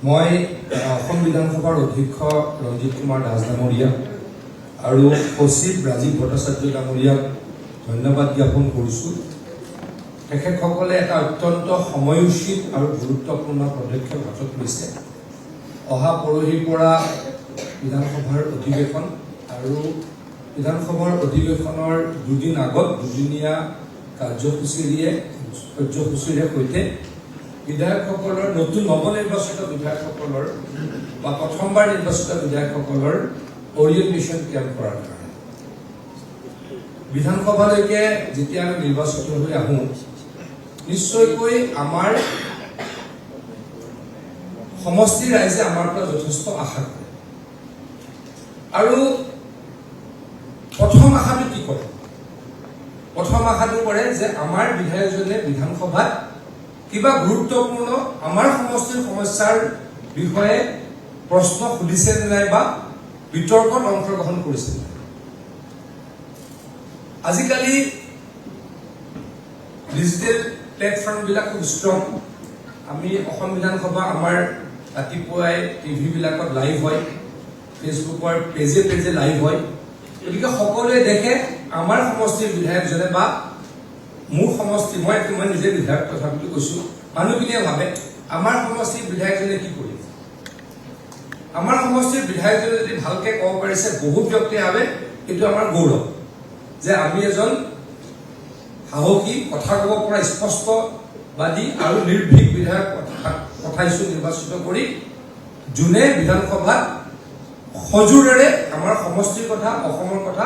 মই অসম বিধানসভাৰ অধ্যক্ষ ৰঞ্জিত কুমাৰ দাস ডাঙৰীয়া আৰু সচিব ৰাজীৱ ভট্টাচাৰ্য ডাঙৰীয়াক ধন্যবাদ জ্ঞাপন কৰিছোঁ। তেখেতসকলে এটা অত্যন্ত সময়োচিত আৰু গুৰুত্বপূৰ্ণ পদক্ষেপ হাতত লৈছে। অহা পৰহিৰ পৰা বিধানসভাৰ অধিৱেশন আৰু বিধানসভাৰ অধিৱেশনৰ দুদিন আগত দুদিনীয়া কাৰ্যসূচীৰে সৈতে বিধায়কসকলৰ নতুন নৱনিৰ্বাচিত বিধায়কসকলৰ বা প্ৰথমবাৰ নিৰ্বাচিত বিধায়কসকলৰ অৰিয়েণ্টেশ্যন কেম্প কৰাৰ কাৰণে বিধানসভালৈকে যেতিয়া আমি নিৰ্বাচিত হৈ আহোঁ নিশ্চয়কৈ আমাৰ সমষ্টিৰ ৰাইজে আমাৰ পৰা যথেষ্ট আশা কৰে আৰু প্ৰথম আশাটো কি কৰে? প্ৰথম আশাটো কৰে যে আমাৰ বিধায়কজনে বিধানসভাত কিবা গুৰুত্বপূৰ্ণ আমাৰ সমষ্টিৰ সমস্যাৰ বিষয়ে প্ৰশ্ন সুধিছে নাই বা বিতৰ্কত অংশগ্ৰহণ কৰিছে। আজিকালি ডিজিটেল প্লেটফৰ্মবিলাক খুব ষ্ট্ৰং। আমি অসম বিধানসভা আমাৰ ৰাতিপুৱাই টিভিবিলাকত লাইভ হয়, ফেচবুকৰ পেজে পেজে লাইভ হয়। গতিকে সকলোৱে দেখে আমাৰ সমষ্টিৰ বিধায়কজনে বা মোৰ সমষ্টি মই নিজে বিধায়ক তথাপিতো কৈছোঁ, মানুহখিনিয়ে ভাবে আমাৰ সমষ্টিৰ বিধায়কজনে কি কৰিছে। আমাৰ সমষ্টিৰ বিধায়কজনে যদি ভালকে ক'ব পাৰিছে বহুত ব্যক্তিয়ে ভাবে এইটো আমাৰ গৌৰৱ যে আমি এজন সাহসী কথা ক'ব পৰা স্পষ্টবাদী আৰু নিৰ্ভীক বিধায়ক পঠাইছোঁ নিৰ্বাচিত কৰি, যোনে বিধানসভাত সজোৰেৰে আমাৰ সমষ্টিৰ কথা অসমৰ কথা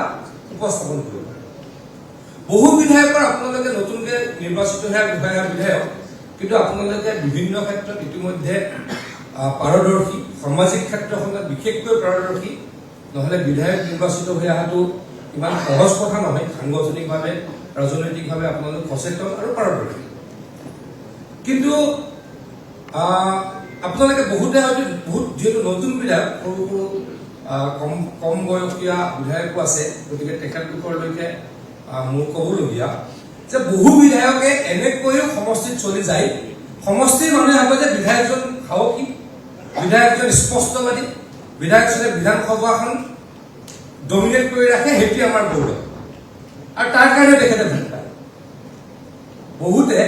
উপস্থাপন কৰিব। বহু বিধায়কৰ আপোনালোকে নতুনকৈ নিৰ্বাচিত হোৱা বিধায়ক, কিন্তু আপোনালোকে বিভিন্ন ক্ষেত্ৰত ইতিমধ্যে পাৰদৰ্শী, সামাজিক ক্ষেত্ৰখনত বিশেষকৈ পাৰদৰ্শী, নহ'লে বিধায়ক নিৰ্বাচিত হৈ অহাটো ইমান সহজ কথা নহয়। সাংগঠনিকভাৱে ৰাজনৈতিকভাৱে আপোনালোক সচেতন আৰু পাৰদৰ্শী, কিন্তু আপোনালোকে বহুতে হয়তো যিহেতু নতুন বিধায়ক সৰু সৰু কম বয়সীয়া বিধায়কো আছে, গতিকে তেখেতলোকৰলৈকে মোৰ ক'বলগীয়া যে বহু বিধায়কে এনেকৈও সমষ্টিত চলি যায়। সমষ্টিৰ মানুহে ভাবে যে বিধায়কজন সাহসী, বিধায়কজন স্পষ্টবাদী, বিধায়কজনে বিধানসভাখন ডমিনেট কৰি ৰাখে, সেইটোৱে আমাৰ গৌৰৱ আৰু তাৰ কাৰণে তেখেতে ভোট পায়। বহুতে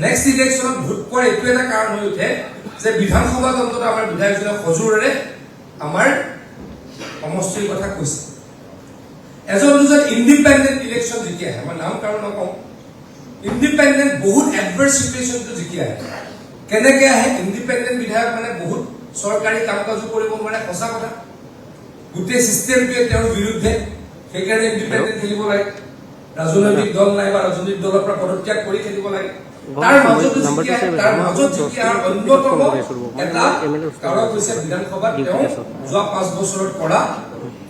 নেক্সট ইলেকশ্যনত ভোট পোৱাৰ এইটো এটা কাৰণ হৈ উঠে যে বিধানসভাত অন্তত আমাৰ বিধায়কজনে সজোৰেৰে আমাৰ সমষ্টিৰ কথা কৈছে। এজন দুজন ইণ্ডিপেণ্ডেণ্ট ইলেকশ্যন জিকি আহে, মই নাম কাৰণ নকওঁ, ইণ্ডিপেণ্ডেণ্ট বহুত এডভাৰ্চ চিটুৱেশ্যনটো জিকি আহে। কেনেকৈ আহে? ইণ্ডিপেণ্ডেণ্ট বিধায়ক মানে বহুত চৰকাৰী কাম কাজো কৰিব নোৱাৰে, সঁচা কথা। গোটেই ছিষ্টেমটোৱে তেওঁৰ বিৰুদ্ধে, সেইকাৰণে ইণ্ডিপেণ্ডেণ্ট খেলিব লাগে। ৰাজনৈতিক দল নাই বা ৰাজনৈতিক দলৰ পৰা পদত্যাগ কৰি খেলিব লাগে। তাৰ মাজত জিকি অহাৰ অন্যতম এটা কাৰণ হৈছে বিধানসভাত তেওঁ যোৱা 5 বছৰত কৰা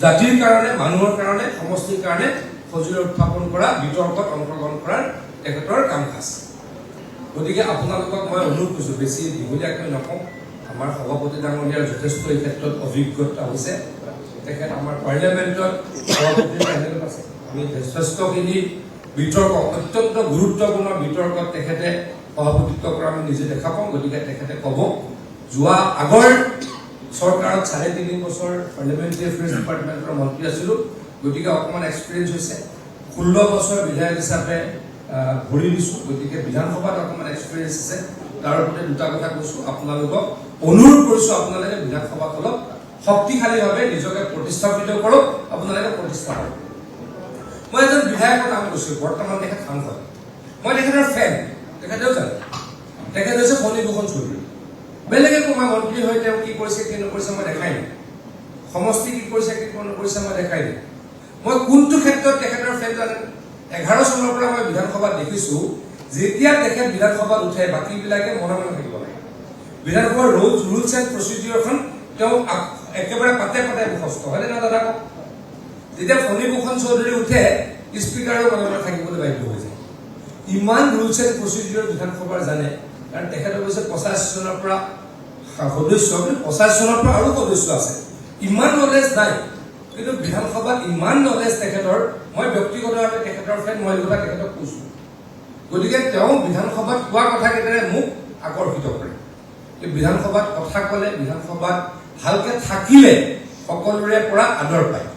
জাতিৰ কাৰণে, মানুহৰ কাৰণে, সমষ্টিৰ কাৰণে সজোৰে উত্থাপন কৰা, বিতৰ্কত অংশগ্ৰহণ কৰাৰ তেখেতৰ কাম কাজ। গতিকে আপোনালোকক মই অনুৰোধ কৰিছোঁ, বেছি দীঘলীয়াকৈ নকওঁ। আমাৰ সভাপতি ডাঙৰীয়াৰ যথেষ্ট এই ক্ষেত্ৰত অভিজ্ঞতা হৈছে। তেখেত আমাৰ পাৰ্লিয়ামেণ্টত সভাপতিৰ পেনেলত আছে। আমি যথেষ্টখিনি বিতৰ্ক, অত্যন্ত গুৰুত্বপূৰ্ণ বিতৰ্কত তেখেতে সভাপতিত্ব কৰা আমি নিজে দেখা পাওঁ। গতিকে তেখেতে ক'ব, যোৱা আগৰ চৰকাৰত 3.5 বছৰ পাৰ্লিয়ামেণ্টাৰী এফেয়াৰ্ছ ডিপাৰ্টমেণ্টৰ মন্ত্ৰী আছিলোঁ, গতিকে অকণমান এক্সপিৰিয়েঞ্চ হৈছে। 16 বছৰ বিধায়ক হিচাপে ভৰি দিছোঁ, গতিকে বিধানসভাত অকণমান এক্সপিৰিয়েঞ্চ আছে। তাৰ ওপৰতে দুটা কথা কৈছোঁ, আপোনালোকক অনুৰোধ কৰিছোঁ আপোনালোকে বিধানসভাত অলপ শক্তিশালীভাৱে নিজকে প্ৰতিস্থাপিত কৰক, আপোনালোকে প্ৰতিষ্ঠা কৰক। মই এজন বিধায়কৰ নাম কৈছোঁ, বৰ্তমান তেখেত সাংসদ। মই তেখেতৰ ফেন, তেখেতেও জানে। তেখেত হৈছে ফণীভূষণ চৌধুৰী। বেলেগে মই মন্ত্ৰী হৈ তেওঁ কি কৰিছে কি নকৰিছে মই দেখাই নাই, সমষ্টি কি কৰিছে কি নকৰিছে মই দেখাই নাই। মই কোনটো ক্ষেত্ৰত তেখেতৰ ফেন জানে? 11 চনৰ পৰা মই বিধানসভাত দেখিছোঁ, যেতিয়া তেখেত বিধানসভাত উঠে বাকীবিলাকে মনে মনে থাকিব লাগে। বিধানসভাৰ ৰুলছ এণ্ড প্ৰচিডিউৰখন তেওঁ একেবাৰে পাতে পাতে মুখস্থ হয়নে না দাদা? যেতিয়া ফণীভূষণ চৌধুৰী উঠে স্পীকাৰেও মনে মনে থাকিবলৈ বাধ্য হৈ যায়। ইমান ৰুলছ এণ্ড প্ৰচিডিউৰ বিধানসভাৰ জানে, কাৰণ তেখেত অৱশ্যে 50 চনৰ পৰা সদস্য, 50 চনৰ পৰা আৰু সদস্য আছে। ইমান নলেজ নাই, কিন্তু বিধানসভাত ইমান নলেজ তেখেতৰ। মই ব্যক্তিগতভাৱে তেখেতৰ ফেন, মই এই কথা তেখেতক কৈছোঁ। গতিকে তেওঁ বিধানসভাত কোৱা কথাকেইটাৰে মোক আকৰ্ষিত কৰে। বিধানসভাত কথা ক'লে, বিধানসভাত ভালকে থাকিলে সকলোৰে পৰা আদৰ পায়।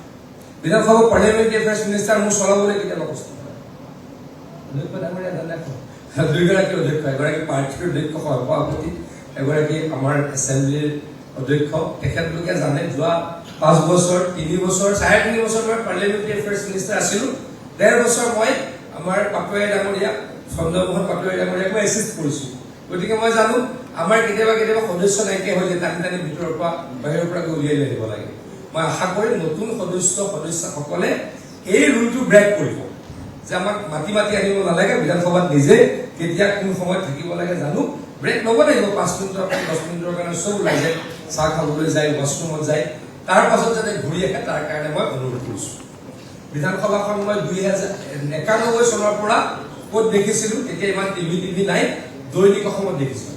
বিধানসভা পাৰ্লিয়ামেণ্টাৰী এফেয়াৰ্ছ মিনিষ্টাৰ মোৰ চলাবলৈ কেতিয়াবা কষ্ট হয়। অধ্যক্ষ ডাঙৰীয়া জানে, দুইগৰাকী অধ্যক্ষ, এগৰাকী পাৰ্টীৰ অধ্যক্ষ সভাপতি, এগৰাকী আমাৰ এছেম্বলিৰ অধ্যক্ষ। তেখেতলোকে জানে যোৱা 5 বছৰ, 3 বছৰ, 3.5 বছৰ মই পাৰ্লিয়ামেণ্টাৰী এফেয়াৰ্ছ মিনিষ্টাৰ আছিলো। 1.5 বছৰ মই আমাৰ পাটোৱাৰী ডাঙৰীয়া, চন্দ্ৰমোহন পাটোৱাৰী ডাঙৰীয়াক মই এছিষ্ট কৰিছো। গতিকে মই জানো আমাৰ কেতিয়াবা সদস্য নাইকিয়া হৈ যায়, টানি ভিতৰৰ পৰা বাহিৰৰ পৰা উলিয়াই লৈ আহিব লাগে। মই আশা কৰিম নতুন সদস্যসকলে এই ৰুলটো ব্ৰেক কৰিব, যে আমাক মাতি আনিব নালাগে, বিধানসভাত নিজে কেতিয়া কোন সময়ত থাকিব লাগে জানো, ব্ৰেক ল'ব লাগিব। 5 মিনিটৰ পৰা 10 মিনিটৰ কাৰণে চব ওলাই যায়, চাহ খাবলৈ যায়, ৱাছৰুমত যায়, তাৰ পাছত যাতে ঘূৰি আহে তাৰ কাৰণে মই অনুৰোধ কৰিছো। বিধানসভাখন মই 2091 চনৰ পৰা ক'ত দেখিছিলো, তেতিয়া ইমান টিভি নাই, দৈনিক অসমত দেখিছিলো।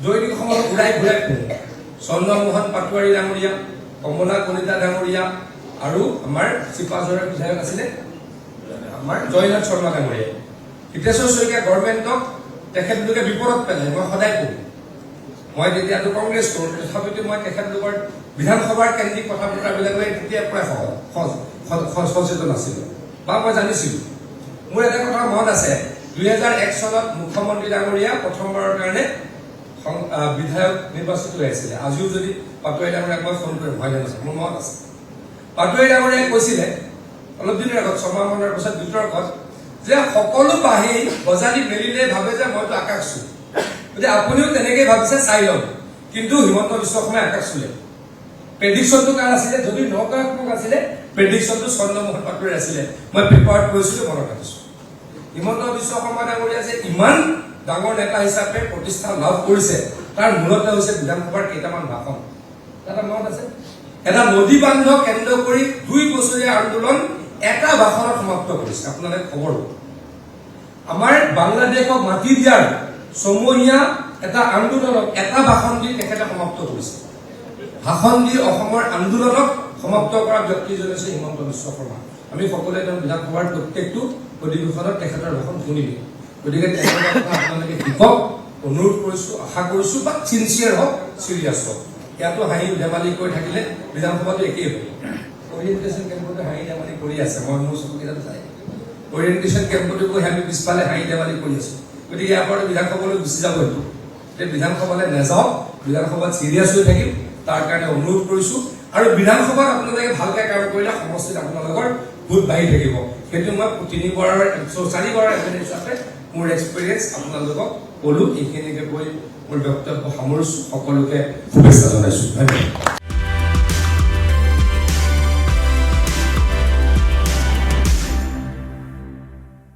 দৈনিক অসমত ঘূৰাই ফুৰো চন্দ্ৰমোহন পাটোৱাৰী ডাঙৰীয়া, কমলা কলিতা ডাঙৰীয়া আৰু আমাৰ চিপাঝাৰৰ বিধায়ক আছিলে আমাৰ জয়নাথ শৰ্মা ডাঙৰীয়া। হিতেশ্বৰ শইকীয়া গভৰ্ণমেণ্টক তেখেতলোকে বিপদত পেলাই, মই সদায় কওঁ। মই তেতিয়াতো কংগ্ৰেছ কৰোঁ, তথাপিতো মই তেখেতলোকৰ বিধানসভাৰ কেন্দ্ৰিক কথা বতৰাবিলাক তেতিয়াৰ পৰাই সচেতন আছিলো বা মই জানিছিলো। মোৰ এটা কথা মনত আছে, 2001 চনত মুখ্যমন্ত্ৰী ডাঙৰীয়া প্ৰথমবাৰৰ কাৰণে বিধায়ক নিৰ্বাচিত হৈ আছিলে। আজিও যদি পাটোৱাৰী ডাঙৰীয়াক মই ফোন কৰিম, ভয় নালাগে, মোৰ মনত আছে। পাটোৱাৰী ডাঙৰীয়াই কৈছিলে অলপ দিনৰ আগত, 6 মাহৰ পিছত বিতৰ্কত, যে সকলো বাহি বজাৰি মেলিলে ভাবে যে মইতো আকাশ চুই, গতিকে আপুনিও তেনেকেই ভাবিছে, চাই লওক। কিন্তু হিমন্ত বিশ্ব শৰ্মাই আকাশ চুলে। প্ৰেডিকশ্যনটো কাৰ আছিলে, যদি নকাৰাত্মক আছিলে, প্ৰেডিকশ্যনটো চন্দ্ৰমোহন পাটোৱাৰী আছিলে। মই পেপাৰত কৈছিলো, মনত ৰাখিছো। হিমন্ত বিশ্ব শৰ্মা ডাঙৰীয়া যে ইমান ডাঙৰ নেতা হিচাপে প্ৰতিষ্ঠা লাভ কৰিছে, তাৰ মূলতে হৈছে বিধানসভাৰ কেইটামান ভাষণ। এটা মনত আছে, এটা নদী বান্ধ কেন্দ্ৰ কৰি 2 বছৰীয়া আন্দোলন এটা ভাষণত সমাপ্ত কৰিছে। আপোনালোকে খবৰ হ'ব, আমাৰ বাংলাদেশক মাটি দিয়াৰ ছমহীয়া এটা আন্দোলনক এটা ভাষণ দি তেখেতে সমাপ্ত কৰিছে। ভাষণ দি অসমৰ আন্দোলনক সমাপ্ত কৰা ব্যক্তিজন হৈছে হিমন্ত বিশ্ব শৰ্মা। আমি সকলোৱে তেওঁ বিধানসভাৰ প্ৰত্যেকটো অধিৱেশনত তেখেতৰ ভাষণ শুনিবি। গতিকে তেখেতৰ কথা আপোনালোকে শিকক, অনুৰোধ কৰিছো, আশা কৰিছো, বা চিনচিয়াৰ হওক, চিৰিয়াছ হওক। ইয়াতো হাঁহি ধেমালি কৰি থাকিলে বিধানসভাটো একেই হ'ব। অৰিয়েণ্টেশ্যন কেম্পতে হাঁহি ধেমালি কৰি আছে, মই মোৰ চকুকেইটাত চাই অৰিয়েণ্টেশ্যন কেম্পতো গৈ আমি পিছফালে হাঁহি ধেমালি কৰি আছো। গতিকে ইয়াৰ পৰা বিধানসভালৈ গুচি যাব এইটো, এতিয়া বিধানসভালৈ নাযাওক, বিধানসভাত চিৰিয়াছ হৈ থাকিম, তাৰ কাৰণে অনুৰোধ কৰিছো। আৰু বিধানসভাত আপোনালোকে ভালকে কাম কৰিলে সমষ্টিত আপোনালোকৰ ভোট বাঢ়ি থাকিব। সেইটো মই 4বাৰৰ এমএলএ হিচাপে মোৰ এক্সপিৰিয়েঞ্চ আপোনালোকক ক'লো। এইখিনিকে কৈ মোৰ বক্তব্য সামৰিছো। সকলোকে শুভেচ্ছা জনাইছো। ধন্যবাদ।